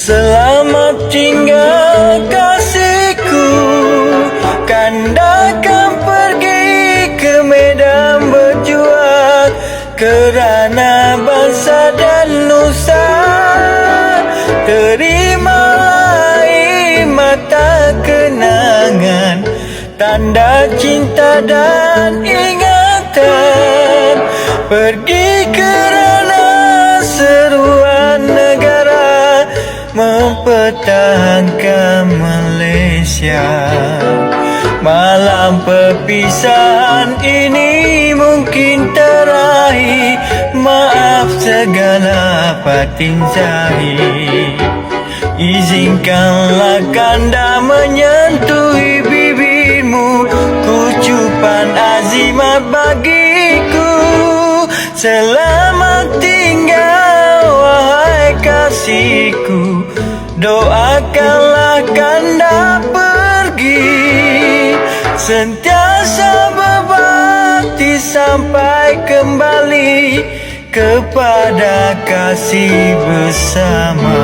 Selamat tinggal kasihku, kanda akan pergi ke medan berjuang kerana bangsa dan nusa. Terimalah mata kenangan, tanda cinta dan ingatan. Pergi kerana seruan negara, mempertahankan Malaysia. Malam perpisahan ini mungkin terakhir, maaf segala batin zahir. Izinkanlah kanda menyentuhi bibirmu, kucupan azimat bagiku. Selamat tinggal wahai kasihku, doakanlah kanda pergi, sentiasa berbakti sampai kembali kepada kasih bersama.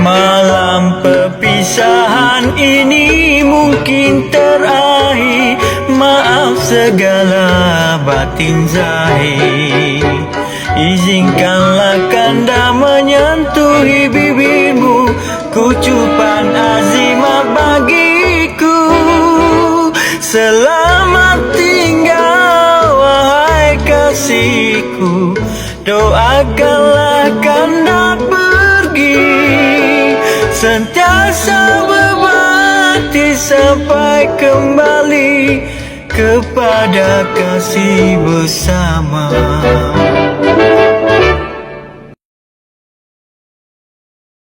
Malam perpisahan ini mungkin terakhir, maaf segala batin zahir. Izinkanlah kanda menyentuhi bibirmu, kucupan azimat bagiku. Selamat tinggal wahai kasihku, doakanlah kanda pergi, sentiasa berbakti sampai kembali kepada kasih bersama.